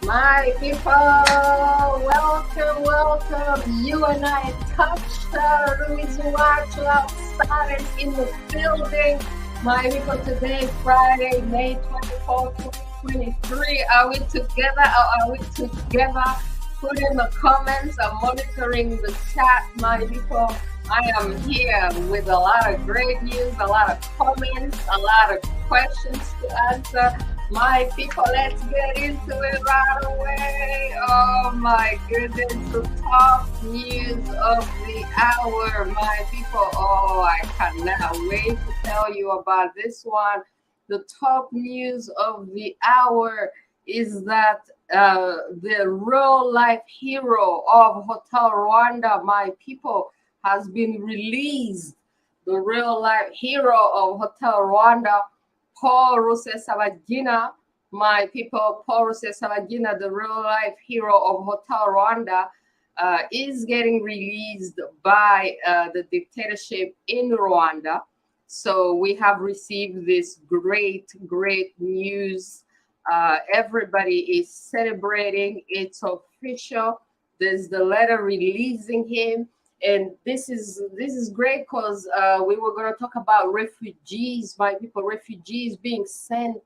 My people, welcome. U&I TALK SHOW. Louise, Uwacu, Ausares in the building. My people, today, Friday, May 24, 2023. Are we together or are we together? Put in the comments. I'm monitoring the chat, my people. I am here with a lot of great news, a lot of comments, a lot of questions to answer. My people, let's get into it right away. Oh my goodness, the top news of the hour, my people. Oh, I cannot wait to tell you about this one. The top news of the hour is that the real life hero of Hotel Rwanda, my people, has been released. The real life hero of Hotel Rwanda, Paul Rusesabagina, my people, Paul Rusesabagina, the real life hero of Hotel Rwanda, is getting released by the dictatorship in Rwanda. So we have received this great news. Everybody is celebrating. It's official. There's the letter releasing him. And this is great because we were going to talk about refugees, my people, refugees being sent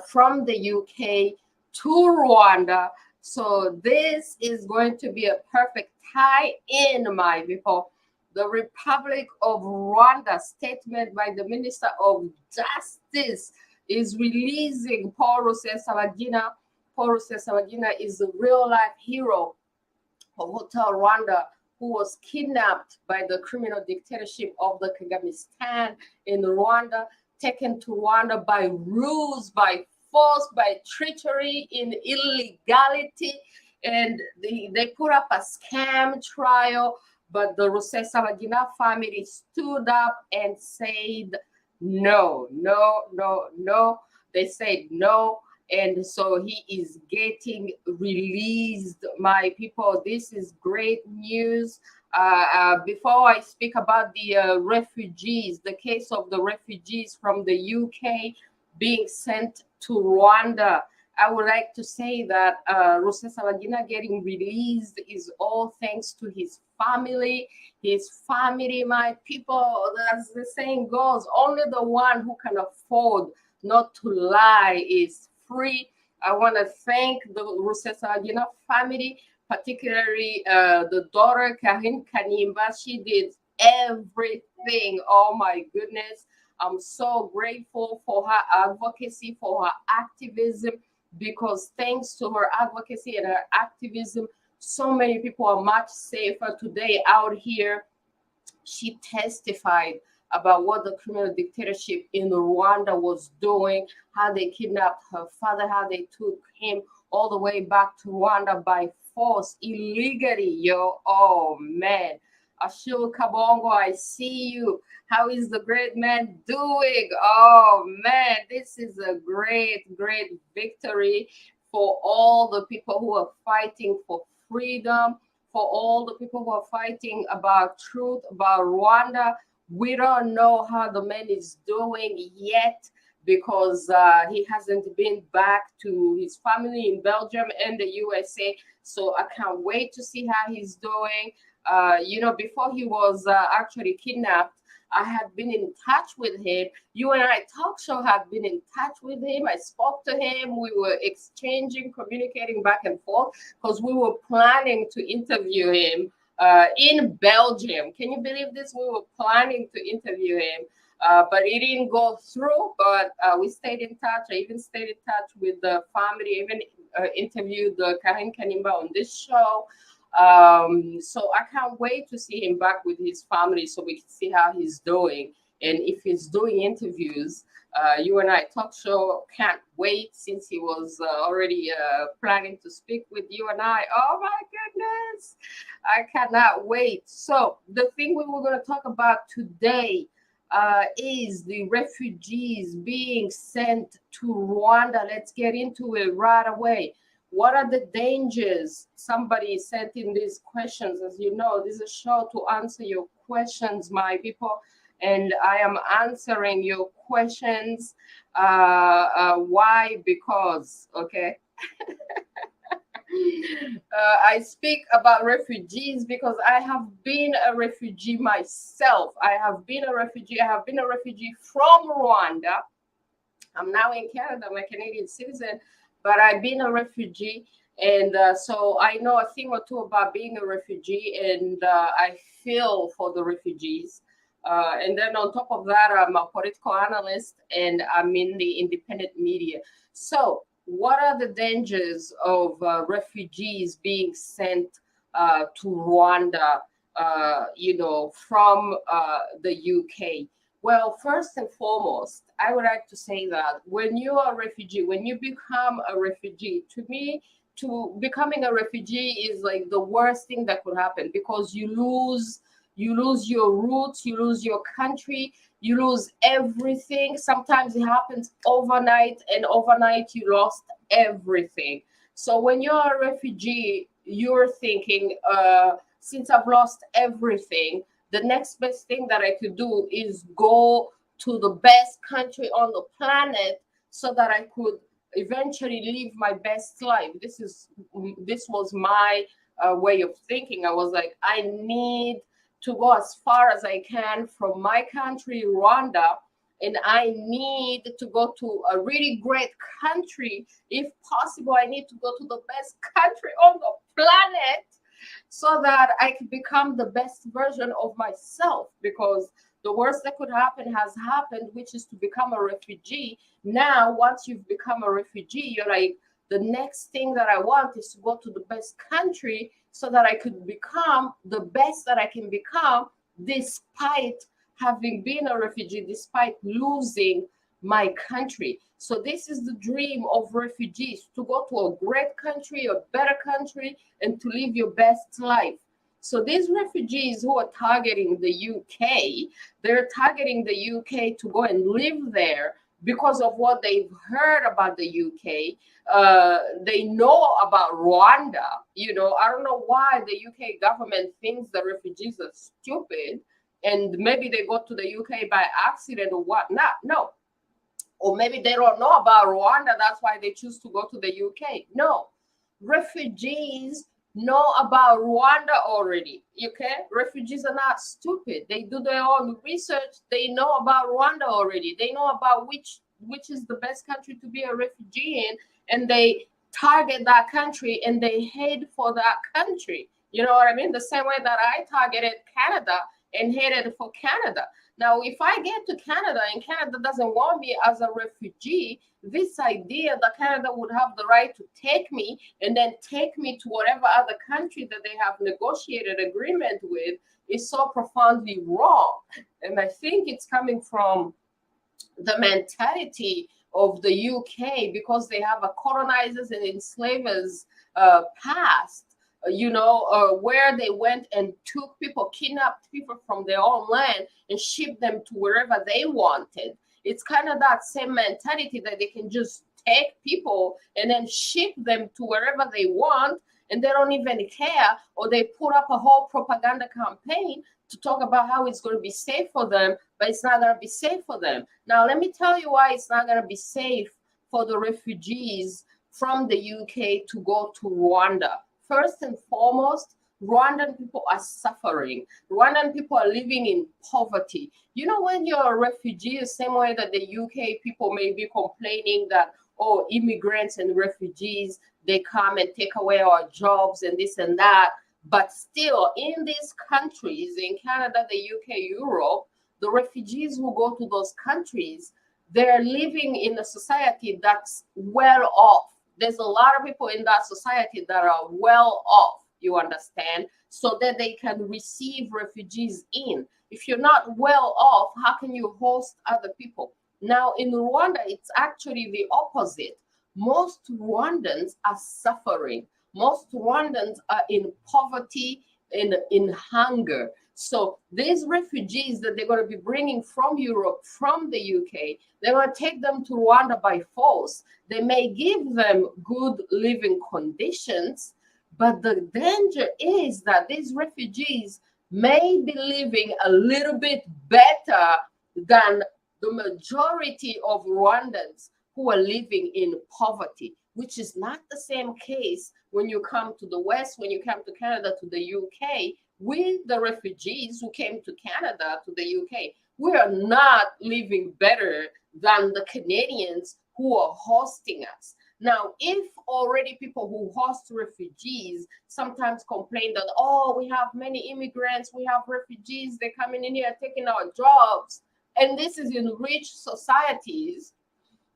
from the UK to Rwanda. So this is going to be a perfect tie-in, my people. The Republic of Rwanda statement by the Minister of Justice is releasing Paul Rusesabagina. Paul Rusesabagina is the real-life hero of Hotel Rwanda, who was kidnapped by the criminal dictatorship of the Kagamistan in Rwanda, taken to Rwanda by ruse, by force, by treachery, in illegality. And they put up a scam trial, but the Rusesabagina family stood up and said, no. They said no. And so he is getting released, my people. This is great news. Before I speak about the refugees, the case of the refugees from the UK being sent to Rwanda, I would like to say that Rusesabagina getting released is all thanks to his family. His family, my people, as the saying goes, only the one who can afford not to lie is free. I want to thank the Rusesabagina family, particularly the daughter, Karin Kanimba. She did everything. Oh my goodness. I'm so grateful for her advocacy, for her activism, because thanks to her advocacy and her activism, so many people are much safer today out here. She testified about what the criminal dictatorship in Rwanda was doing, how they kidnapped her father, how they took him all the way back to Rwanda by force, illegally, yo. Oh, man. Ashil Kabongo, I see you. How is the great man doing? Oh, man, this is a great victory for all the people who are fighting for freedom, for all the people who are fighting about truth, about Rwanda. We don't know how the man is doing yet because he hasn't been back to his family in Belgium and the USA. So I can't wait to see how he's doing. Before he was actually kidnapped, I had been in touch with him. U&I TALK SHOW had been in touch with him. I spoke to him. We were exchanging, communicating back and forth because we were planning to interview him in Belgium. Can you believe this? We were planning to interview him, but it didn't go through. But we stayed in touch. I even stayed in touch with the family, even interviewed the Karin Kanimba on this show. So I can't wait to see him back with his family so we can see how he's doing. And if he's doing interviews, U&I TALK SHOW can't wait since he was already planning to speak with U&I. Oh my goodness, I cannot wait. So the thing we were going to talk about today is the refugees being sent to Rwanda. Let's get into it right away. What are the dangers? Somebody sent in these questions. As you know, this is a show to answer your questions, my people. And I am answering your questions. Why? Because, okay. I speak about refugees because I have been a refugee myself. I have been a refugee. I have been a refugee from Rwanda. I'm now in Canada. I'm a Canadian citizen, but I've been a refugee. And so I know a thing or two about being a refugee, and I feel for the refugees. And then on top of that, I'm a political analyst and I'm in the independent media. So, what are the dangers of refugees being sent to Rwanda, from the UK? Well, first and foremost, I would like to say that when you are a refugee, when you become a refugee, to me, to becoming a refugee is like the worst thing that could happen because you lose your roots, you lose your country, you lose everything. Sometimes it happens overnight, and overnight you lost everything. So when you're a refugee, you're thinking, since I've lost everything, the next best thing that I could do is go to the best country on the planet so that I could eventually live my best life. This was my way of thinking. I was like, I need to go as far as I can from my country, Rwanda, and I need to go to a really great country. If possible, I need to go to the best country on the planet so that I can become the best version of myself, because the worst that could happen has happened, which is to become a refugee. Now, once you've become a refugee, you're like, the next thing that I want is to go to the best country so that I could become the best that I can become, despite having been a refugee, despite losing my country. So this is the dream of refugees, to go to a great country, a better country, and to live your best life. So these refugees who are targeting the UK, they're targeting the UK to go and live there because of what they've heard about the UK. They know about Rwanda. I don't know why the UK government thinks the refugees are stupid and maybe they go to the UK by accident or whatnot. No. Or maybe they don't know about Rwanda, that's why they choose to go to the UK. No. Refugees know about Rwanda already. Okay? Refugees are not stupid. They do their own research. They know about Rwanda already. They know about which is the best country to be a refugee in, and they target that country and they head for that country. You know what I mean? The same way that I targeted Canada and headed for Canada. Now, if I get to Canada and Canada doesn't want me as a refugee, this idea that Canada would have the right to take me and then take me to whatever other country that they have negotiated agreement with is so profoundly wrong. And I think it's coming from the mentality of the UK, because they have a colonizers and enslavers past, where they went and took people, kidnapped people from their own land and shipped them to wherever they wanted. It's kind of that same mentality that they can just take people and then ship them to wherever they want, and they don't even care, or they put up a whole propaganda campaign to talk about how it's going to be safe for them, but it's not going to be safe for them. Now, let me tell you why it's not going to be safe for the refugees from the UK to go to Rwanda. First and foremost, Rwandan people are suffering. Rwandan people are living in poverty. When you're a refugee, the same way that the UK people may be complaining that, oh, immigrants and refugees, they come and take away our jobs and this and that. But still, in these countries, in Canada, the UK, Europe, the refugees who go to those countries, they're living in a society that's well off. There's a lot of people in that society that are well off, you understand, so that they can receive refugees in. If you're not well off, how can you host other people? Now, in Rwanda, it's actually the opposite. Most Rwandans are suffering. Most Rwandans are in poverty and in hunger. So these refugees that they're going to be bringing from Europe, from the UK, they're going to take them to Rwanda by force. They may give them good living conditions, but the danger is that these refugees may be living a little bit better than the majority of Rwandans who are living in poverty. which is not the same case when you come to the West, when you come to Canada, to the UK. We, the refugees who came to Canada, to the UK, we are not living better than the Canadians who are hosting us. Now, if already people who host refugees sometimes complain that, oh, we have many immigrants, we have refugees, they're coming in here taking our jobs, and this is in rich societies.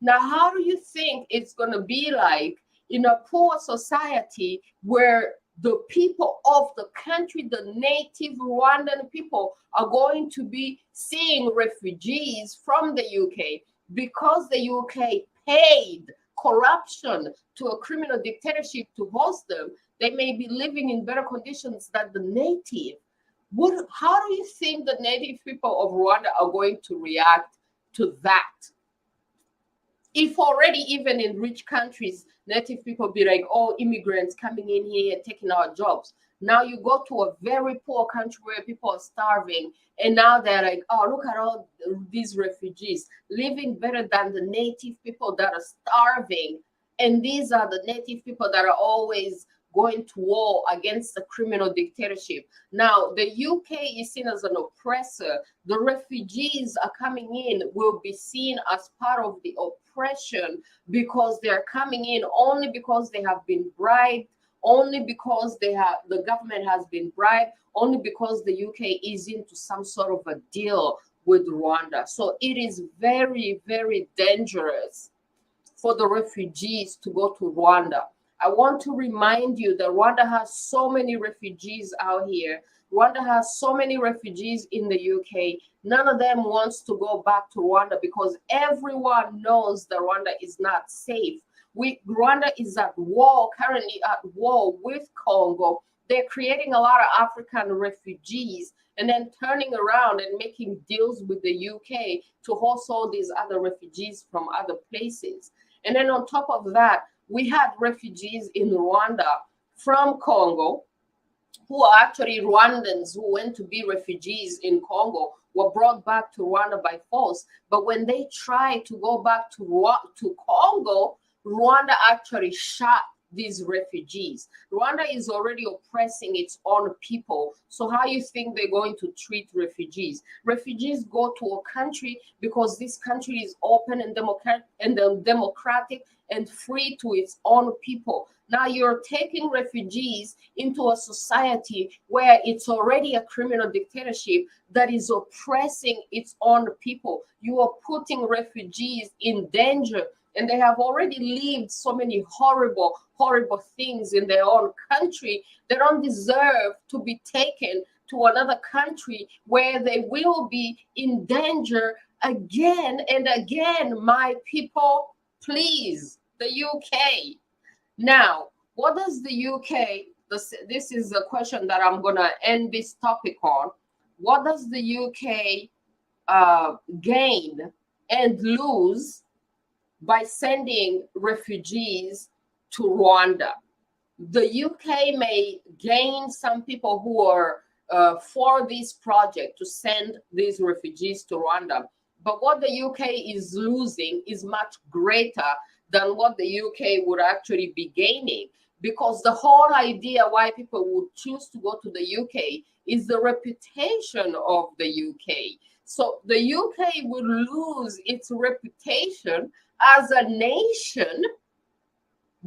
Now, how do you think it's going to be like in a poor society where the people of the country, the native Rwandan people, are going to be seeing refugees from the UK because the UK paid corruption to a criminal dictatorship to host them? They may be living in better conditions than the native. How do you think the native people of Rwanda are going to react to that? If already even in rich countries, native people be like, oh, immigrants coming in here, taking our jobs. Now you go to a very poor country where people are starving, and now they're like, oh, look at all these refugees living better than the native people that are starving. And these are the native people that are always going to war against the criminal dictatorship. Now, the UK is seen as an oppressor. The refugees are coming in, will be seen as part of the oppression because they're coming in only because they have been bribed, only because the government has been bribed, only because the UK is into some sort of a deal with Rwanda. So it is very, very dangerous for the refugees to go to Rwanda. I want to remind you that Rwanda has so many refugees out here. Rwanda has so many refugees in the UK. None of them wants to go back to Rwanda because everyone knows that Rwanda is not safe. Rwanda is at war, currently at war with Congo. They're creating a lot of African refugees and then turning around and making deals with the UK to host all these other refugees from other places. And then on top of that, we had refugees in Rwanda from Congo who are actually Rwandans who went to be refugees in Congo, were brought back to Rwanda by force. But when they tried to go back to Congo, Rwanda actually shot these refugees. Rwanda is already oppressing its own people. So how you think they're going to treat refugees? Refugees go to a country because this country is open and democratic and free to its own people. Now you're taking refugees into a society where it's already a criminal dictatorship that is oppressing its own people. You are putting refugees in danger, and they have already lived so many horrible, horrible things in their own country. They don't deserve to be taken to another country where they will be in danger again and again. My people, please, the UK. Now, what does the UK, this is a question that I'm going to end this topic on. What does the UK gain and lose by sending refugees to Rwanda? The UK may gain some people who are for this project to send these refugees to Rwanda. But what the UK is losing is much greater than what the UK would actually be gaining, because the whole idea why people would choose to go to the UK is the reputation of the UK. So the UK will lose its reputation as a nation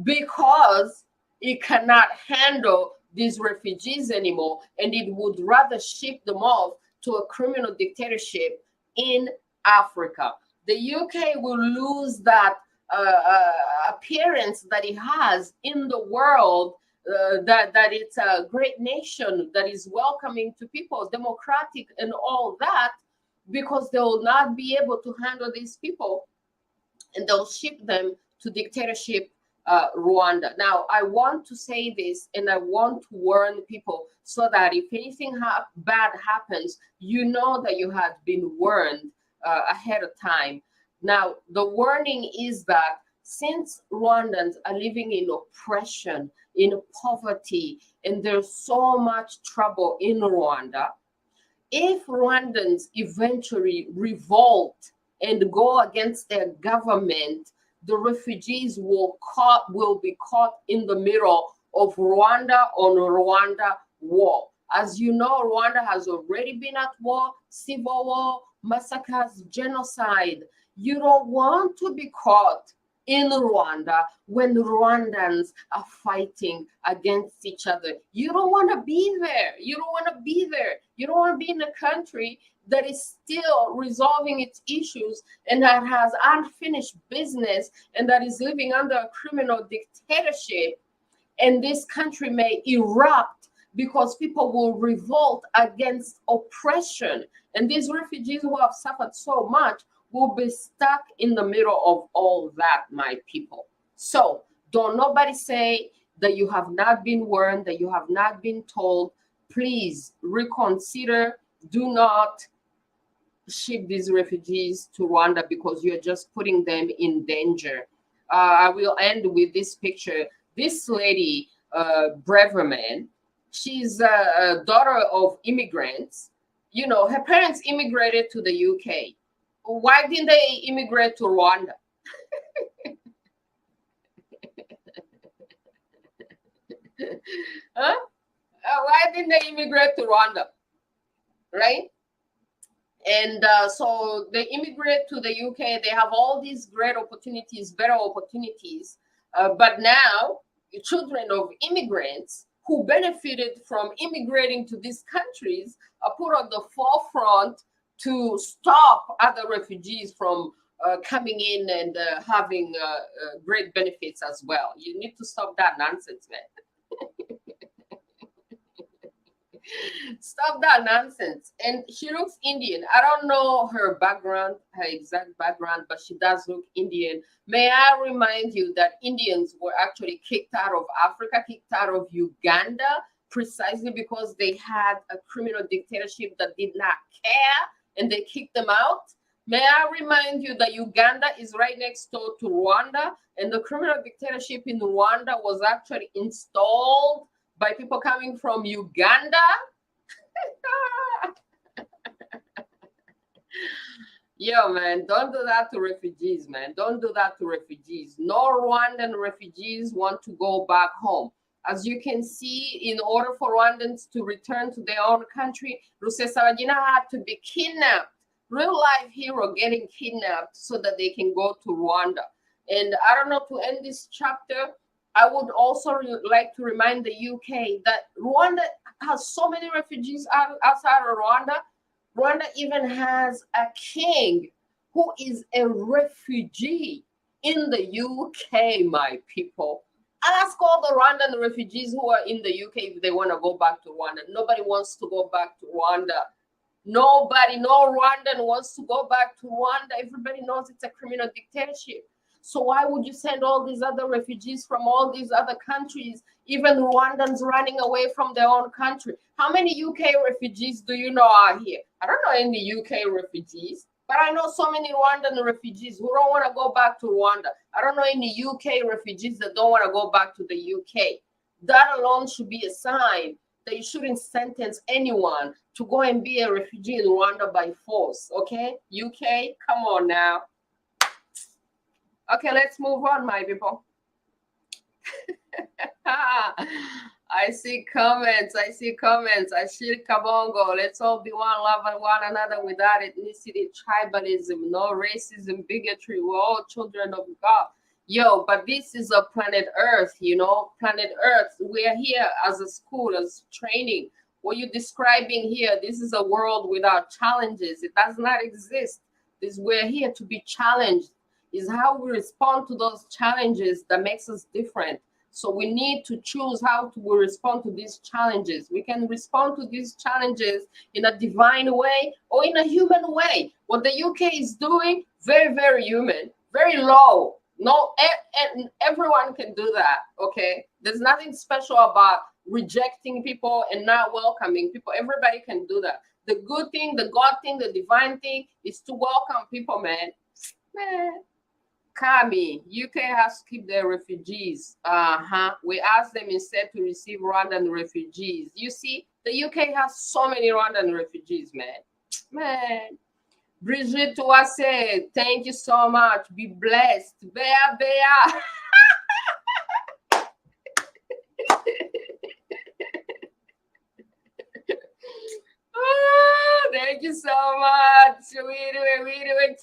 because it cannot handle these refugees anymore, and it would rather ship them off to a criminal dictatorship in Africa. The UK will lose that appearance that it has in the world, that it's a great nation that is welcoming to people, democratic and all that, because they will not be able to handle these people, and they'll ship them to dictatorship Rwanda. Now, I want to say this, and I want to warn people so that if anything bad happens, you know that you had been warned ahead of time. Now, the warning is that since Rwandans are living in oppression, in poverty, and there's so much trouble in Rwanda, if Rwandans eventually revolt and go against their government the refugees will be caught in the middle of Rwanda on Rwanda war. As you know, Rwanda has already been at war, civil war, massacres, genocide. You don't want to be caught in Rwanda when Rwandans are fighting against each other. You don't want to be there. You don't want to be there. You don't want to be in a country that is still resolving its issues and that has unfinished business and that is living under a criminal dictatorship. And this country may erupt because people will revolt against oppression. And these refugees who have suffered so much will be stuck in the middle of all that, my people. So don't nobody say that you have not been warned, that you have not been told. Please reconsider. Do not ship these refugees to Rwanda because you're just putting them in danger. I will end with this picture. This lady, Breverman, she's a daughter of immigrants. You know, her parents immigrated to the UK. Why didn't they immigrate to Rwanda? Huh? Why didn't they immigrate to Rwanda? Right? And so they immigrate to the UK. They have all these great opportunities, better opportunities. But now, children of immigrants who benefited from immigrating to these countries are put on the forefront to stop other refugees from coming in and having great benefits as well. You need to stop that nonsense, man. Stop that nonsense. And she looks Indian. I don't know her background, her exact background, but she does look Indian. May I remind you that Indians were actually kicked out of Africa, kicked out of Uganda, precisely because they had a criminal dictatorship that did not care, and they kicked them out. May I remind you that Uganda is right next door to Rwanda, and the criminal dictatorship in Rwanda was actually installed by people coming from Uganda. Yo, man, don't do that to refugees, man. Don't do that to refugees. No Rwandan refugees want to go back home. As you can see, in order for Rwandans to return to their own country, Rusesabagina had to be kidnapped. Real life hero getting kidnapped so that they can go to Rwanda. And I don't know, to end this chapter, I would also like to remind the UK that Rwanda has so many refugees outside of Rwanda. Rwanda even has a king who is a refugee in the UK, my people. Ask all the Rwandan refugees who are in the UK if they want to go back to Rwanda. Nobody wants to go back to Rwanda. Nobody, no Rwandan wants to go back to Rwanda. Everybody knows it's a criminal dictatorship. So why would you send all these other refugees from all these other countries, even Rwandans running away from their own country? How many UK refugees do you know are here? I don't know any UK refugees, but I know so many Rwandan refugees who don't want to go back to Rwanda. I don't know any UK refugees that don't want to go back to the UK. That alone should be a sign that you shouldn't sentence anyone to go and be a refugee in Rwanda by force, okay? UK, come on now. Okay, let's move on, my people. I see comments. I see Kabongo. Let's all be one, love one another without ethnicity, tribalism, no racism, bigotry. We're all children of God. Yo, but this is a planet Earth, you know, planet Earth. We're here as a school, as training. What you're describing here, this is a world without challenges. It does not exist. We're here to be challenged. Is how we respond to those challenges that makes us different. So we need to choose how we respond to these challenges. We can respond to these challenges in a divine way or in a human way. What the UK is doing, very, very human, very low. No, everyone can do that, okay? There's nothing special about rejecting people and not welcoming people. Everybody can do that. The good thing, the God thing, the divine thing is to welcome people, man. Kami, UK has to keep their refugees. We asked them instead to receive Rwandan refugees. You see, the UK has so many Rwandan refugees, man. Brigitte Uwacu, thank you so much. Be blessed. Bea, Bea. Thank you so much. We do it,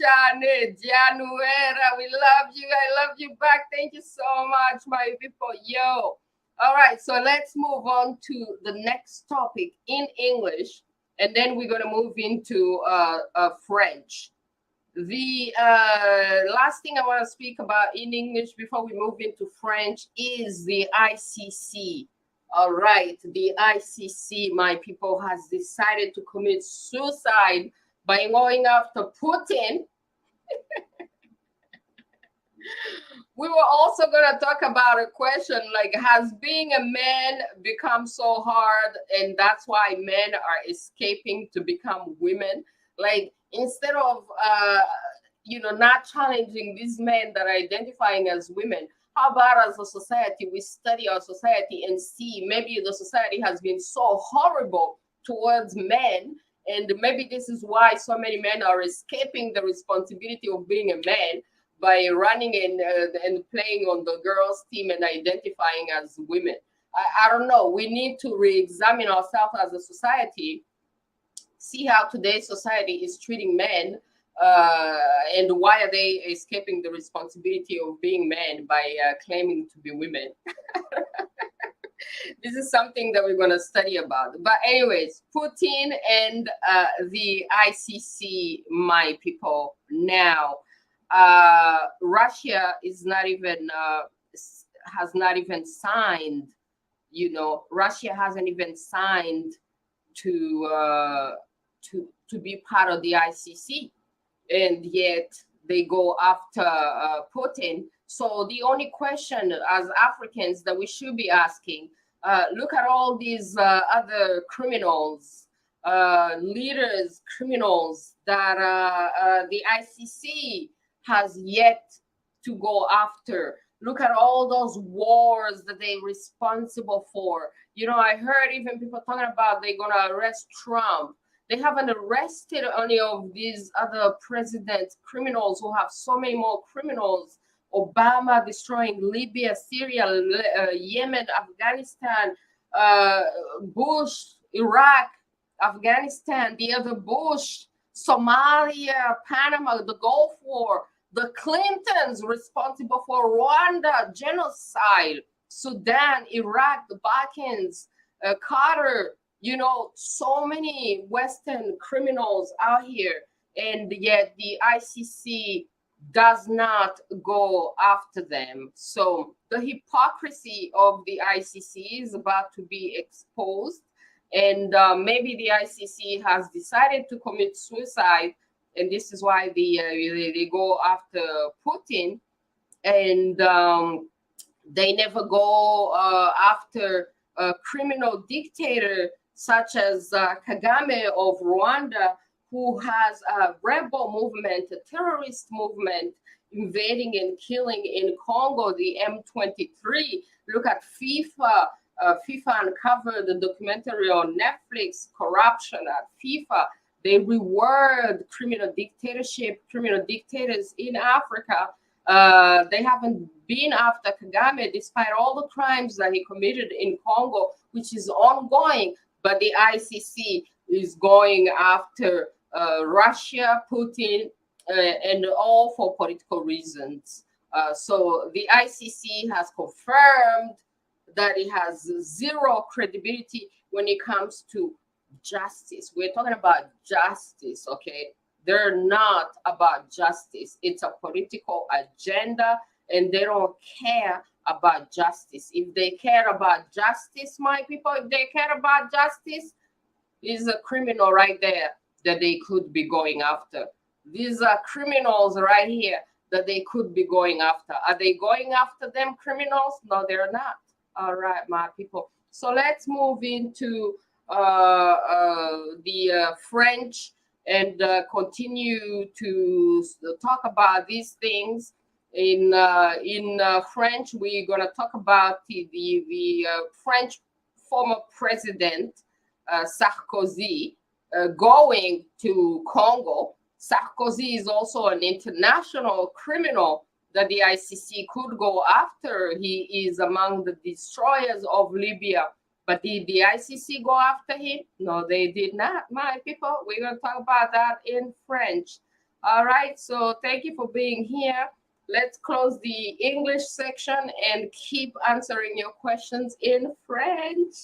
Januera. We love you. I love you back. Thank you so much, my people. Yo. All right, so let's move on to the next topic in English, and then we're going to move into French. The last thing I want to speak about in English before we move into French is the ICC. All right, the ICC, my people, has decided to commit suicide by going after Putin. We were also going to talk about a question like, has being a man become so hard, and that's why men are escaping to become women? Like, instead of not challenging these men that are identifying as women, how about as a society we study our society and see maybe the society has been so horrible towards men, and maybe this is why so many men are escaping the responsibility of being a man by running and playing on the girls' team and identifying as women. I don't know. We need to re-examine ourselves as a society, see how today's society is treating men, and why are they escaping the responsibility of being men by claiming to be women. This is something that we're going to study about. But anyways, Putin and the ICC, my people, now. Russia is not even has not even signed. Russia hasn't even signed to be part of the ICC, and yet they go after Putin. So the only question as Africans that we should be asking: look at all these other criminals, leaders, criminals that the ICC has yet to go after. Look at all those wars that they're responsible for. I heard even people talking about they're going to arrest Trump. They haven't arrested any of these other presidents, criminals who have so many more criminals. Obama destroying Libya, Syria, Yemen, Afghanistan, Bush, Iraq, Afghanistan, the other Bush, Somalia, Panama, the Gulf War. The Clintons responsible for Rwanda genocide, Sudan, Iraq, the Balkans, Carter, so many Western criminals out here. And yet the ICC does not go after them. So the hypocrisy of the ICC is about to be exposed. And maybe the ICC has decided to commit suicide. And this is why they go after Putin, and they never go after a criminal dictator such as Kagame of Rwanda, who has a rebel movement, a terrorist movement, invading and killing in Congo, the M23. Look at FIFA. FIFA uncovered the documentary on Netflix, Corruption at FIFA. They reward criminal dictators in Africa. They haven't been after Kagame despite all the crimes that he committed in Congo, which is ongoing. But the ICC is going after Russia, Putin, and all for political reasons. So the ICC has confirmed that it has zero credibility when it comes to justice. We're talking about justice, okay? They're not about justice. It's a political agenda, and they don't care about justice. If they care about justice, my people, if they care about justice, is a criminal right there that they could be going after. These are criminals right here that they could be going after. Are they going after them criminals? No, they're not. All right, my people. So let's move into the French and continue to talk about these things. In French, we're going to talk about the French former president Sarkozy going to Congo Sarkozy is also an international criminal that the ICC could go after. He is among the destroyers of Libya. But did the ICC go after him? No, they did not, my people. We're going to talk about that in French. All right, so thank you for being here. Let's close the English section and keep answering your questions in French.